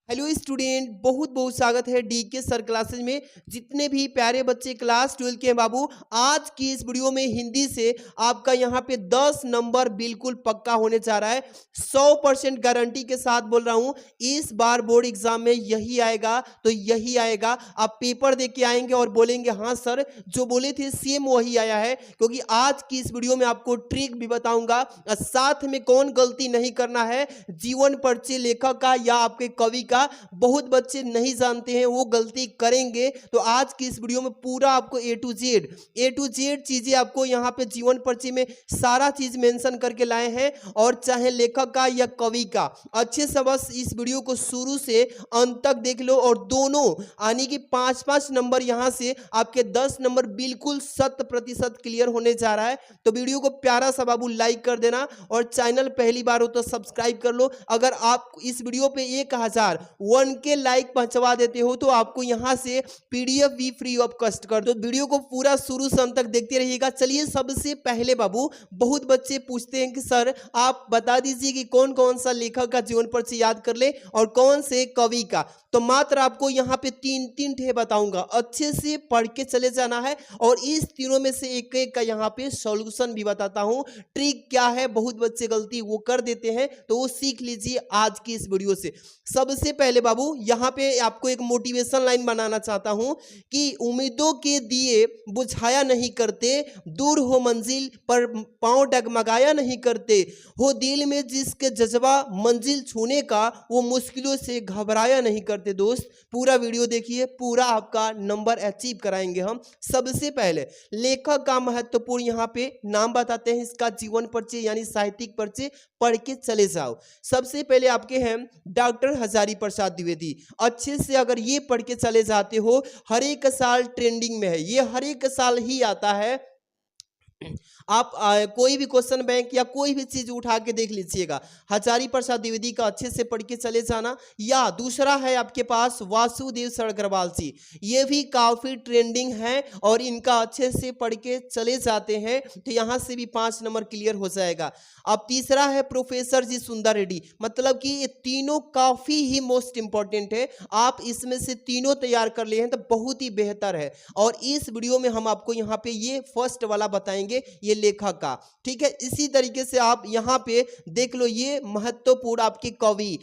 Hello student, बहुत बहुत स्वागत है डी के सर क्लासेज में। जितने भी प्यारे बच्चे क्लास 12 के हैं बाबू, आज की इस वीडियो में हिंदी से आपका यहाँ पे 10 नंबर बिल्कुल पक्का होने जा रहा है। 100% गारंटी के साथ बोल रहा हूँ, इस बार बोर्ड एग्जाम में यही आएगा तो यही आएगा। आप पेपर दे के आएंगे और बोलेंगे हाँ सर, जो बोले थे सेम वही आया है। क्योंकि आज की इस वीडियो में आपको ट्रिक भी बताऊंगा, साथ में कौन गलती नहीं करना है, जीवन परिचय लेखक का या आपके कवि का। बहुत बच्चे नहीं जानते हैं, वो गलती करेंगे। तो आज की इस वीडियो में पूरा आपको ए टू जेड चीजें आपको यहाँ पे जीवन परिचय में सारा चीज मेंशन करके लाए हैं। और चाहे लेखक का या कवि का, अच्छे से बस इस वीडियो को शुरू से अंत तक देख लो। और दोनों यानी कि 5-5 नंबर यहाँ से आपके 10 नंबर बिल्कुल 100% क्लियर होने जा रहा है। तो वीडियो को प्यारा सा बाबू लाइक कर देना और चैनल पहली बार हो तो सब्सक्राइब कर लो। अगर आप इस वीडियो पे 1001 के लाइक पहुंचवा देते हो तो आपको यहां से पीडीएफ भी फ्री ऑफ कॉस्ट कर दो। वीडियो को पूरा शुरू से अंत तक देखते रहिएगा। चलिए सबसे पहले बाबू, बहुत बच्चे पूछते हैं कि सर आप बता दीजिए कि कौन कौन सा लेखक का जीवन परिचय याद कर ले और कौन से कवि का। तो मात्र आपको यहाँ पे 3 ठे बताऊंगा, अच्छे से पढ़ के चले जाना है। और इस तीनों में से एक एक का यहाँ पे सॉल्यूशन भी बताता हूँ। ट्रिक क्या है, बहुत बच्चे गलती वो कर देते हैं, तो वो सीख लीजिए आज की इस वीडियो से। सबसे पहले बाबू, यहाँ पे आपको एक मोटिवेशन लाइन बनाना चाहता हूं कि उम्मीदों के दिए बुझाया नहीं करते, दूर हो मंजिल पर पांव डगमगाया नहीं करते, हो दिल में जिसके जज्बा मंजिल छूने का, वो मुश्किलों से घबराया नहीं करते। दोस्त पूरा वीडियो देखिए, पूरा आपका नंबर अचीव कराएंगे हम। सबसे पहले लेखक का महत्वपूर्ण यहाँ पे नाम बताते हैं, इसका जीवन परिचय यानी साहित्यिक परिचय पढ़ के चले जाओ। सबसे पहले आपके हैं डॉक्टर हजारी प्रसाद द्विवेदी। अच्छे से अगर ये पढ़ के चले जाते हो, हर एक साल ट्रेंडिंग में है, ये हर एक साल ही आता है। आप कोई भी क्वेश्चन बैंक या कोई भी चीज उठा के देख लीजिएगा, हजारी प्रसाद द्विवेदी का अच्छे से पढ़ के चले जाना। या दूसरा है आपके पास वासुदेव सरगरवाल जी, ये भी काफी ट्रेंडिंग है और इनका अच्छे से पढ़ के चले जाते हैं तो यहां से भी 5 नंबर क्लियर हो जाएगा। अब तीसरा है प्रोफेसर जी सुंदर रेड्डी, मतलब कि ये तीनों काफी ही मोस्ट इंपॉर्टेंट है। आप इसमें से तीनों तैयार कर लिए हैं तो बहुत ही बेहतर है। और इस वीडियो में हम आपको यहाँ पे ये फर्स्ट वाला बताएंगे, ये लेखक का, ठीक है। इसी तरीके से आप यहाँ पे देख लो, ये महत्वपूर्ण आपके कवि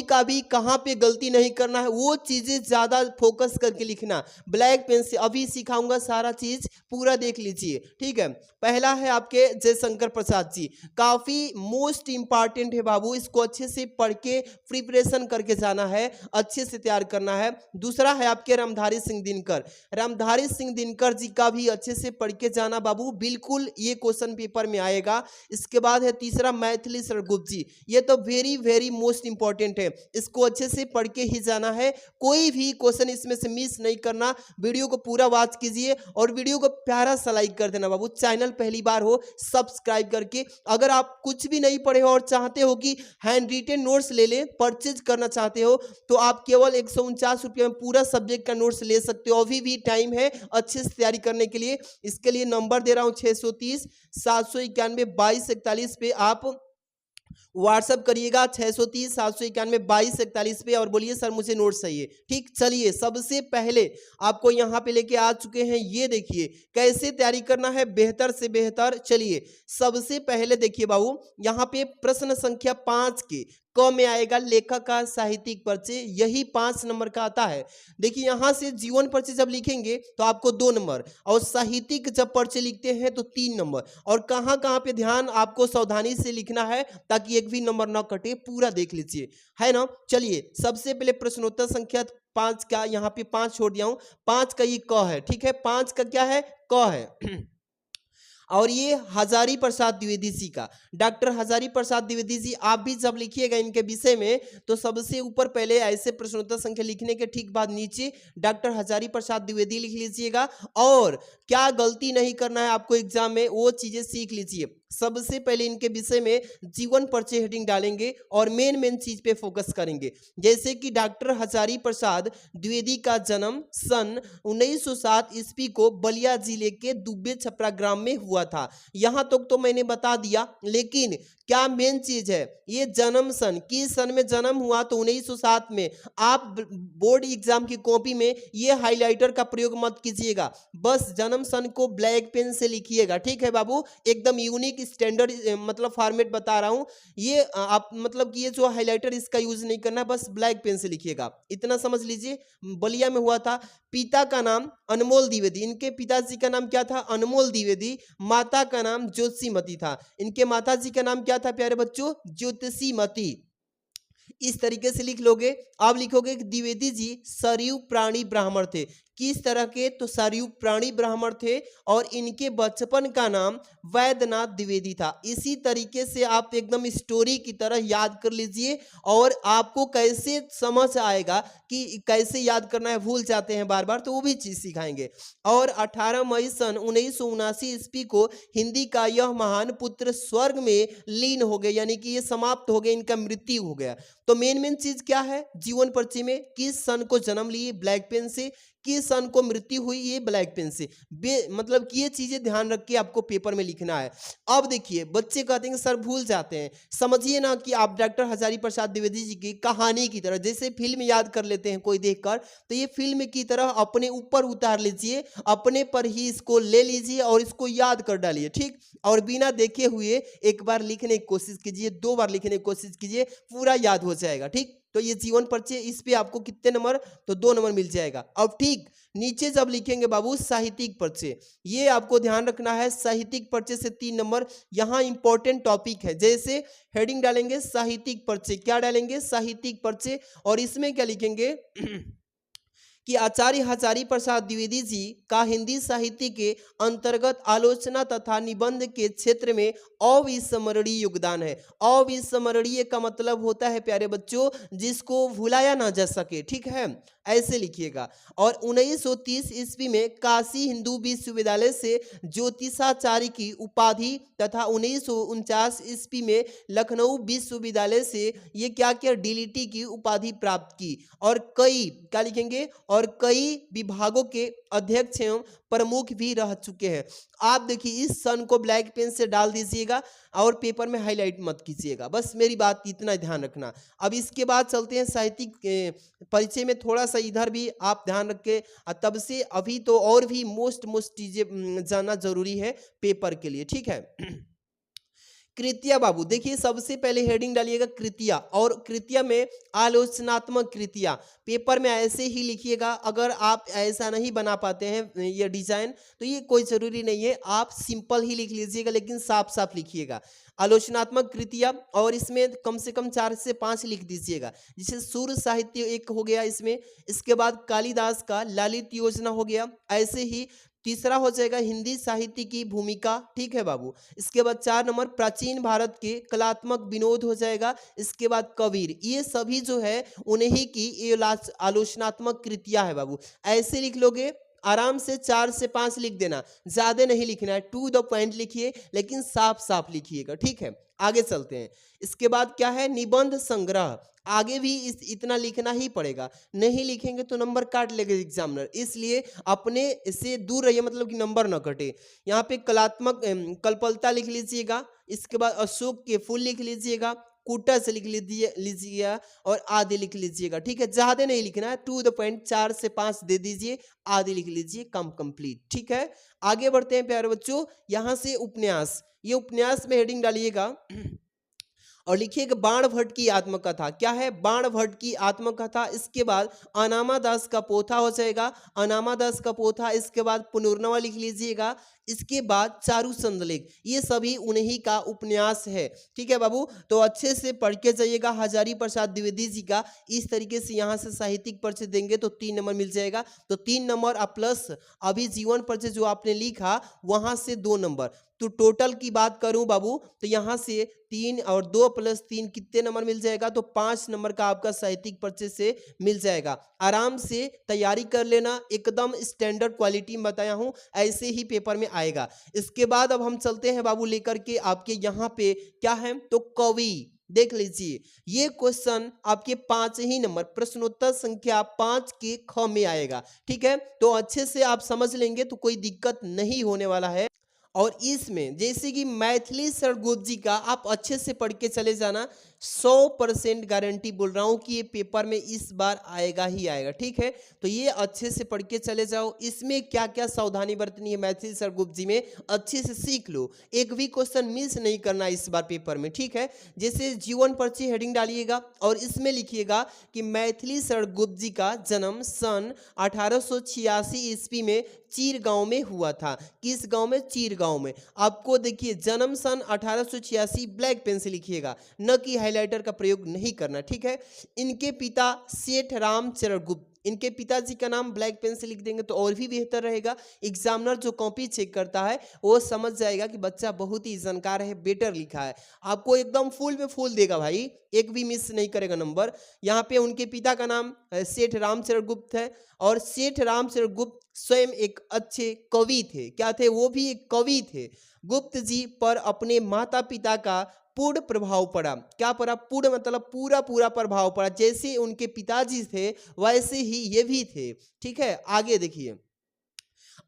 का भी कहाँ पे गलती नहीं करना है, वो चीजें ज्यादा फोकस करके लिखना। ब्लैक पेन से अभी सिखाऊंगा, सारा चीज पूरा देख लीजिए, ठीक है। पहला है आपके जयशंकर प्रसाद जी, काफी मोस्ट इंपॉर्टेंट है बाबू, इसको अच्छे से पढ़ के प्रिपरेशन करके जाना है, अच्छे से तैयार करना है। दूसरा है आपके रामधारी सिंह दिनकर जी का भी अच्छे से पढ़ के जाना बाबू, बिल्कुल ये क्वेश्चन पेपर में आएगा। इसके बाद है तीसरा मैथिली सरगुप्त जी, ये तो वेरी वेरी मोस्ट इंपॉर्टेंट है, इसको अच्छे से पढ़ के ही जाना है, कोई भी क्वेश्चन इसमें से मिस नहीं करना। वीडियो को पूरा वॉच कीजिए और वीडियो को प्यारा सा लाइक कर देना बाबू। चैनल पहली बार हो सब्सक्राइब करके। अगर आप कुछ भी नहीं पढ़े हो और चाहते हो कि हैंड रिटेन नोट्स ले ले, परचेज करना चाहते हो, तो आप केवल 149 रुपये में पूरा सब्जेक्ट का नोट्स ले सकते हो। अभी भी टाइम है अच्छे से तैयारी करने के लिए। इसके लिए नंबर दे रहा हूं 630 791 2241 पे आप व्हाट्सअप करिएगा, 630 791 2241 पे, और बोलिए सर मुझे नोट चाहिए। ठीक, चलिए सबसे पहले आपको यहाँ पे लेके आ चुके हैं, ये देखिए कैसे तैयारी करना है बेहतर से बेहतर। चलिए सबसे पहले देखिए बाबू, यहाँ पे प्रश्न संख्या 5 के क में आएगा लेखक का साहित्यिक परिचय, यही 5 नंबर का आता है। देखिए यहाँ से जीवन परिचय जब लिखेंगे तो आपको 2 नंबर, और साहित्यिक जब परिचय लिखते हैं तो 3 नंबर। और कहाँ कहाँ पे ध्यान आपको सावधानी से लिखना है ताकि एक भी नंबर ना कटे, पूरा देख लीजिए, है ना। चलिए सबसे पहले प्रश्नोत्तर संख्या 5 का, यहाँ पे 5 छोड़ दिया हूँ, 5 का ये क है, ठीक है। 5 का क्या है, क है। और ये हजारी प्रसाद द्विवेदी जी का, डॉक्टर हजारी प्रसाद द्विवेदी जी, आप भी जब लिखिएगा इनके विषय में तो सबसे ऊपर पहले ऐसे प्रश्नोत्तर संख्या लिखने के ठीक बाद नीचे डॉक्टर हजारी प्रसाद द्विवेदी लिख लीजिएगा। और क्या गलती नहीं करना है आपको एग्जाम में, वो चीजें सीख लीजिए। सबसे पहले इनके विषय में जीवन परिचय हेडिंग डालेंगे और मेन चीज पे फोकस करेंगे। जैसे कि डॉक्टर हजारी प्रसाद द्विवेदी का जन्म सन 1907 ईस्वी को बलिया जिले के दुब्बे छपरा ग्राम में हुआ था। यहां तक तो मैंने बता दिया, लेकिन क्या मेन चीज है, ये जन्म सन, किस सन में जन्म हुआ तो 1907 में। आप बोर्ड एग्जाम की कॉपी में ये हाइलाइटर का प्रयोग मत कीजिएगा, बस जन्म सन को ब्लैक पेन से लिखिएगा। ठीक है बाबू, एकदम यूनिक स्टैंडर्ड मतलब फॉर्मेट बता रहा हूं ये। आप मतलब कि ये जो हाइलाइटर इसका यूज नहीं करना, बस ब्लैक पेन से लिखिएगा, इतना समझ लीजिए। बलिया में हुआ था। पिता का नाम अनमोल द्विवेदी, इनके पिताजी का नाम क्या था, अनमोल द्विवेदी। माता का नाम ज्योतिषीमती था। इनके माता जी का नाम क्या था प्यारे बच्चों, ज्योतिषीमती। इस तरीके से लिख लोगे। अब लिखोगे कि द्विवेदी जी सरयू प्राणी ब्राह्मण थे। किस तरह के, तो सरयू प्राणी ब्राह्मण थे और इनके बचपन का नाम वैद्यनाथ द्विवेदी था। इसी तरीके से आप एकदम स्टोरी की तरह याद कर लीजिए और आपको कैसे समझ आएगा कि कैसे याद करना है, भूल जाते हैं बार बार, तो वो भी चीज सिखाएंगे। और 18 मई सन 1979 ईस्वी को हिंदी का यह महान पुत्र स्वर्ग में लीन हो गए, यानी कि ये समाप्त हो गए, इनका मृत्यु हो गया। तो मेन चीज क्या है जीवन परिचय में, किस सन को जन्म लिए ब्लैक पेन से, किस सन को मृत्यु हुई ये ब्लैक पेन से। मतलब कि ये चीजें ध्यान रख के आपको पेपर में लिखना है। अब देखिए बच्चे कहते हैं कि सर भूल जाते हैं, समझिए ना कि आप डॉक्टर हजारी प्रसाद द्विवेदी जी की कहानी की तरह, जैसे फिल्म याद कर लेते हैं कोई देखकर, तो ये फिल्म की तरह अपने ऊपर उतार लीजिए, अपने पर ही इसको ले लीजिए और इसको याद कर डालिए। ठीक, और बिना देखे हुए एक बार लिखने की कोशिश कीजिए, 2 बार लिखने की कोशिश कीजिए, पूरा याद हो जाएगा। ठीक, तो ये जीवन परिचय, इस पे आपको कितने नंबर, तो 2 नंबर मिल जाएगा। अब ठीक नीचे जब लिखेंगे बाबू साहित्यिक परिचय, ये आपको ध्यान रखना है, साहित्यिक परिचय से 3 नंबर। यहाँ इंपॉर्टेंट टॉपिक है, जैसे हेडिंग डालेंगे साहित्यिक परिचय, क्या डालेंगे, साहित्यिक परिचय, और इसमें क्या लिखेंगे कि आचार्य हजारी प्रसाद द्विवेदी जी का हिंदी साहित्य के अंतर्गत आलोचना तथा निबंध के क्षेत्र में अविस्मरणीय योगदान है। अविस्मरणीय का मतलब होता है प्यारे बच्चों जिसको भुलाया ना जा सके। ठीक है, ऐसे लिखिएगा। और 1930 ईस्वी में काशी हिंदू विश्वविद्यालय से ज्योतिषाचार्य की उपाधि तथा 1949 ईस्वी में लखनऊ विश्वविद्यालय से ये क्या किया, डीलिटी की उपाधि प्राप्त की। और कई क्या लिखेंगे, और कई विभागों के अध्यक्ष एवं प्रमुख भी रह चुके हैं। आप देखिए इस सन को ब्लैक पेन से डाल दीजिएगा और पेपर में हाईलाइट मत कीजिएगा, बस मेरी बात इतना ध्यान रखना। अब इसके बाद चलते हैं साहित्यिक परिचय में, थोड़ा सा इधर भी आप ध्यान रखें, तब से अभी तो और भी मोस्ट चीजें जानना जरूरी है पेपर के लिए। ठीक है, कृतिया बाबू देखिए सबसे पहले हेडिंग डालिएगा कृतिया, और कृतिया में आलोचनात्मक कृतिया, पेपर में ऐसे ही लिखिएगा। अगर आप ऐसा नहीं बना पाते हैं ये डिजाइन तो ये कोई जरूरी नहीं है, आप सिंपल ही लिख लीजिएगा, लेकिन साफ साफ लिखिएगा आलोचनात्मक कृतिया। और इसमें कम से कम 4 से 5 लिख दीजिएगा, जिसे सूर्य साहित्य एक हो गया इसमें। इसके बाद कालिदास का ललित योजना हो गया, ऐसे ही तीसरा हो जाएगा हिंदी साहित्य की भूमिका। ठीक है बाबू, इसके बाद 4 नंबर प्राचीन भारत के कलात्मक विनोद हो जाएगा। इसके बाद कबीर, ये सभी जो है उन्हीं की ये आलोचनात्मक कृतियां है बाबू। ऐसे लिख लोगे आराम से, 4 से 5 लिख देना, ज्यादा नहीं लिखना है, टू द पॉइंट लिखिए, लेकिन साफ साफ लिखिएगा। ठीक है, आगे चलते हैं। इसके बाद क्या है, निबंध संग्रह। आगे भी इतना लिखना ही पड़ेगा, नहीं लिखेंगे तो नंबर काट लेगा एग्जामिनर, इसलिए अपने से दूर रहिए, मतलब कि नंबर न कटे। यहाँ पे कलात्मक कल्पलता लिख लीजिएगा। इसके बाद अशोक के फूल लिख लीजिएगा, कुटस लिख लीजिएगा और आदि लिख लीजिएगा। ठीक है, ज्यादा नहीं लिखना है, टू द पॉइंट 4 से 5 दे दीजिए, आदि लिख लीजिए, कम कंप्लीट। ठीक है, आगे बढ़ते हैं प्यारे बच्चों। यहाँ से उपन्यास, ये उपन्यास में हेडिंग डालिएगा और लिखिएगा बाण भट्ट की आत्मकथा। क्या है, बाण भट्ट की आत्मकथा। इसके बाद अनामा दास का पोथा हो जाएगा, अनामा दास का पोथा। इसके बाद पुनर्नवा लिख लीजिएगा। इसके बाद चारू चंद्रलेख, ये सभी उन्हीं का उपन्यास है। ठीक है बाबू, तो अच्छे से पढ़ के जाइएगा हजारी प्रसाद द्विवेदी जी का। इस तरीके से यहाँ से साहित्यिक परिचय देंगे तो 3 नंबर मिल जाएगा। तो 3 नंबर और प्लस अभी जीवन परिचय जो आपने लिखा वहां से 2 नंबर। तो टोटल की बात करूं बाबू तो यहाँ से 3 और 2 + 3 कितने नंबर मिल जाएगा, तो 5 नंबर का आपका साहित्यिक परिचय से मिल जाएगा। आराम से तैयारी कर लेना, एकदम स्टैंडर्ड क्वालिटी में बताया हूं, ऐसे ही पेपर में आएगा। इसके बाद अब हम चलते हैं बाबू लेकर के आपके यहाँ पे क्या है तो कवि देख लीजिए। ये क्वेश्चन आपके 5 ही नंबर प्रश्नोत्तर संख्या 5 के ख में आएगा। ठीक है, तो अच्छे से आप समझ लेंगे तो कोई दिक्कत नहीं होने वाला है। और इसमें जैसे कि मैथिली सरगुप्त जी का आप अच्छे से पढ़ के चले जाना, 100% गारंटी बोल रहा हूं कि ये पेपर में इस बार आएगा ही आएगा। ठीक है, तो ये अच्छे से पढ़ के चले जाओ। इसमें क्या क्या सावधानी बरतनी है मैथिली सरगुप्त जी में अच्छे से सीख लो, एक भी क्वेश्चन मिस नहीं करना इस बार पेपर में। ठीक है, जैसे जीवन पर्ची हेडिंग डालिएगा और इसमें लिखिएगा कि मैथिली सरगुप्त जी का जन्म सन 1886 ईस्वी में चीर गांव में हुआ था। किस गांव में? चीर गांव में। आपको देखिए जन्म सन 1886 ब्लैक पेन से लिखिएगा, न कि हाइलाइटर का प्रयोग नहीं करना। ठीक है, इनके पिता सेठ रामचरण गुप्त, इनके पिताजी का नाम ब्लैक पेन से लिख देंगे तो और भी बेहतर रहेगा। एग्जामिनर जो कॉपी चेक करता है वो समझ जाएगा कि बच्चा बहुत ही जानकार है, बेटर लिखा है। आपको एकदम फुल में फुल देगा भाई, एक भी मिस नहीं करेगा नंबर। यहाँ पे उनके पिता का नाम सेठ रामचरण गुप्त है और सेठ रामचरण गुप्त स्वयं एक अच्छे कवि थे। क्या थे? वो भी एक कवि थे। गुप्त जी पर अपने माता पिता का पूर्ण प्रभाव पड़ा। क्या पड़ा? पूर्ण मतलब पूरा पूरा प्रभाव पड़ा। जैसे उनके पिताजी थे वैसे ही ये भी थे। ठीक है, आगे देखिए।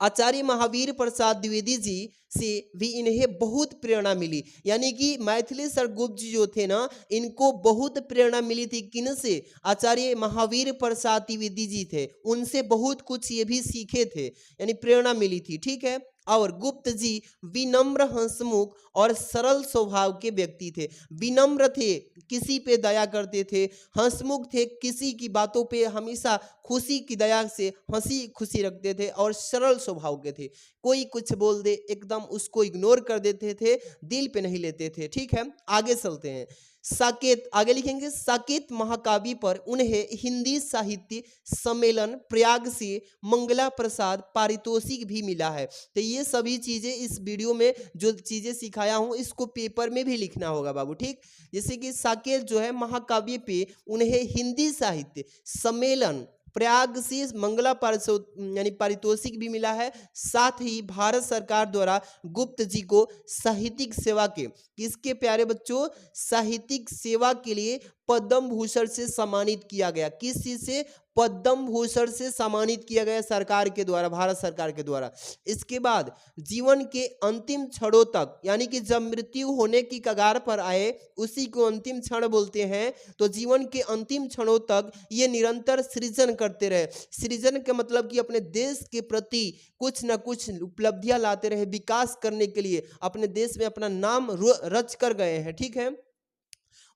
आचार्य महावीर प्रसाद द्विवेदी जी से भी इन्हें बहुत प्रेरणा मिली। यानी कि मैथिली सरगुप्त जी जो थे ना, इनको बहुत प्रेरणा मिली थी। किन से? आचार्य महावीर प्रसाद द्विवेदी जी थे, उनसे बहुत कुछ ये भी सीखे थे, यानी प्रेरणा मिली थी। ठीक है, और गुप्त जी विनम्र, हंसमुख और सरल स्वभाव के व्यक्ति थे। विनम्र थे, किसी पे दया करते थे। हंसमुख थे, किसी की बातों पे हमेशा खुशी की दया से हंसी खुशी रखते थे और सरल स्वभाव के थे। कोई कुछ बोल दे एकदम उसको इग्नोर कर देते थे, दिल पे नहीं लेते थे। ठीक है, आगे चलते हैं। साकेत, आगे लिखेंगे साकेत महाकाव्य पर उन्हें हिंदी साहित्य सम्मेलन प्रयाग से मंगला प्रसाद पारितोषिक भी मिला है। तो ये सभी चीजें इस वीडियो में जो चीजें सिखाया हूं इसको पेपर में भी लिखना होगा बाबू। ठीक, जैसे कि साकेत जो है महाकाव्य पे उन्हें हिंदी साहित्य सम्मेलन प्रयाग से मंगला यानी पारितोषिक भी मिला है। साथ ही भारत सरकार द्वारा गुप्त जी को साहित्यिक सेवा के, किसके प्यारे बच्चों? साहित्यिक सेवा के लिए पद्म भूषण से सम्मानित किया गया। किस चीज से? पद्म भूषण से सम्मानित किया गया सरकार के द्वारा, भारत सरकार के द्वारा। इसके बाद जीवन के अंतिम क्षणों तक, यानी कि जब मृत्यु होने की कगार पर आए उसी को अंतिम क्षण बोलते हैं। तो जीवन के अंतिम क्षणों तक ये निरंतर सृजन करते रहे। सृजन का मतलब कि अपने देश के प्रति कुछ न कुछ उपलब्धियां लाते रहे, विकास करने के लिए अपने देश में अपना नाम रच कर गए हैं। ठीक है,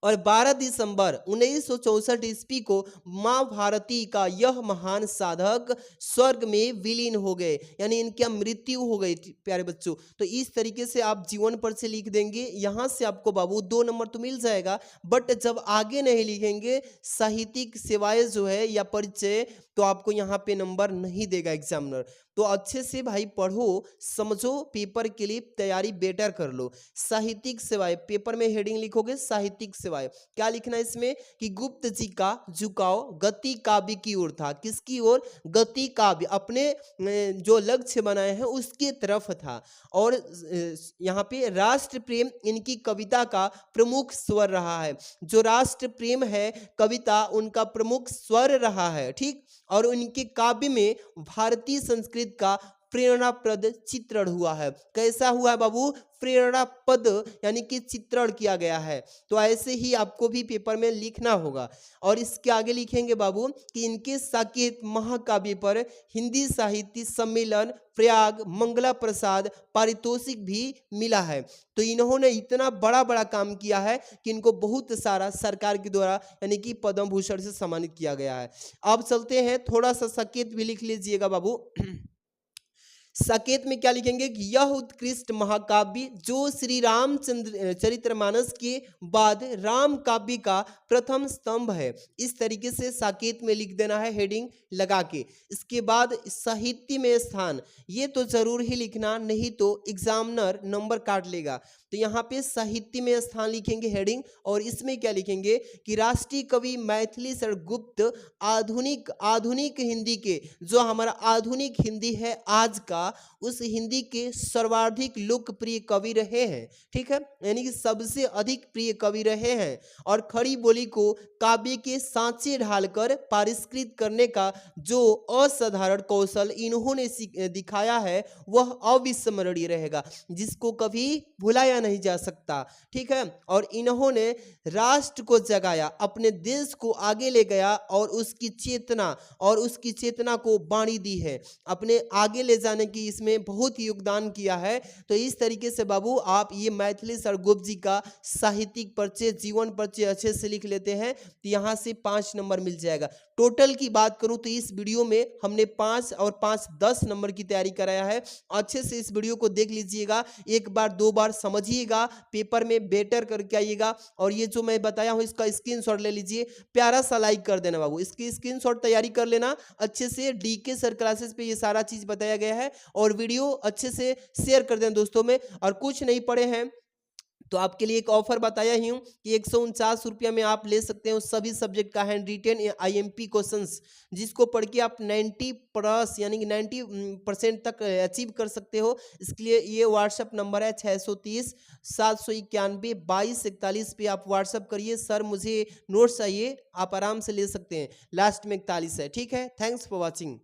और 12 दिसंबर 1964 ईस्वी को माँ भारती का यह महान साधक स्वर्ग में विलीन हो गए, यानी इनकी मृत्यु हो गई थी प्यारे बच्चों। तो इस तरीके से आप जीवन पर से लिख देंगे, यहाँ से आपको बाबू 2 नंबर तो मिल जाएगा। बट जब आगे नहीं लिखेंगे साहित्यिक सेवाएं जो है या परिचय, तो आपको यहाँ पे नंबर नहीं देगा एग्जामिनर। तो अच्छे से भाई पढ़ो, समझो, पेपर के लिए तैयारी बेटर कर लो। साहित्यिक सेवाएं पेपर में हेडिंग लिखोगे साहित्यिक सेवाएं, क्या लिखना है इसमें कि गुप्त जी का झुकाव गति काव्य की ओर था। किसकी ओर? गति काव्य, अपने जो लक्ष्य बनाए हैं उसके तरफ था। और यहाँ पे राष्ट्र प्रेम इनकी कविता का प्रमुख स्वर रहा है। जो राष्ट्र प्रेम है कविता उनका प्रमुख स्वर रहा है। ठीक, और उनके काव्य में भारतीय संस्कृति का प्रेरणाप्रद चित्रण हुआ है। कैसा हुआ है बाबू? प्रेरणापद, यानी कि चित्रण किया गया है। तो ऐसे ही आपको भी पेपर में लिखना होगा। और इसके आगे लिखेंगे बाबू कि इनके साकेत महाकाव्य पर हिंदी साहित्य सम्मेलन प्रयाग मंगला प्रसाद पारितोषिक भी मिला है। तो इन्होंने इतना बड़ा बड़ा काम किया है कि इनको बहुत सारा सरकार के द्वारा यानी कि पद्म भूषण से सम्मानित किया गया है। अब चलते हैं, थोड़ा सा साकेत भी लिख लीजिएगा बाबू। साकेत में क्या लिखेंगे कि यह उत्कृष्ट महाकाव्य जो श्री रामचंद्र चरितमानस के बाद राम काव्य का प्रथम स्तंभ है। इस तरीके से साकेत में लिख देना है हेडिंग लगा के। इसके बाद साहित्य में स्थान, ये तो जरूर ही लिखना, नहीं तो एग्जामिनर नंबर काट लेगा। तो यहाँ पे साहित्य में स्थान लिखेंगे हेडिंग, और इसमें क्या लिखेंगे कि राष्ट्रीय कवि मैथिली शरण गुप्त आधुनिक आधुनिक हिंदी के, जो हमारा आधुनिक हिंदी है आज का, उस हिंदी के सर्वाधिक लोकप्रिय कवि रहे हैं। ठीक है, यानी कि सबसे अधिक प्रिय कवि रहे हैं, और खड़ी बोली को काव्य के सांचे ढालकर परिष्कृत करने का जो असाधारण कौशल इन्होंने दिखाया है वह अविस्मरणीय रहेगा, जिसको कभी भुलाया नहीं जा सकता। ठीक है, और इन्होंने राष्ट्र को जगाया, अपने देश को आगे ले गया, और उसकी चेतना को बाणी दी है, अपने आगे ले जाने की इसमें बहुत योगदान किया है। तो इस तरीके से बाबू आप ये मैथिली शरण गुप्त जी का साहित्यिक परिचय, जीवन परिचय अच्छे से लिख लेते हैं तो यहाँ से 5 नंबर मिल जाएगा। टोटल की बात करूं तो इस वीडियो में हमने 5 और 5 10 नंबर की तैयारी कराया है। अच्छे से इस वीडियो को देख लीजिएगा, एक बार 2 बार समझिएगा, पेपर में बेटर करके आइएगा, और ये जो मैं बताया हूं इसका स्क्रीनशॉट ले लीजिए, प्यारा सा लाइक कर देना बाबू, इसकी स्क्रीनशॉट तैयारी कर लेना अच्छे से। डीके सर क्लासेस पे ये सारा चीज बताया गया है, और वीडियो अच्छे से शेयर कर देना दोस्तों में। और कुछ नहीं पढ़े हैं तो आपके लिए एक ऑफर बताया ही हूँ कि 149 रुपया में आप ले सकते हो सभी सब्जेक्ट का हैंड रिटेन IMP क्वेश्चंस, जिसको पढ़ के आप 90+ यानी कि 90% तक अचीव कर सकते हो। इसके लिए ये व्हाट्सएप नंबर है 630 791 2241 पे आप व्हाट्सएप करिए, सर मुझे नोट्स चाहिए, आप आराम से ले सकते हैं। लास्ट में 41 है। ठीक है, थैंक्स फॉर वॉचिंग।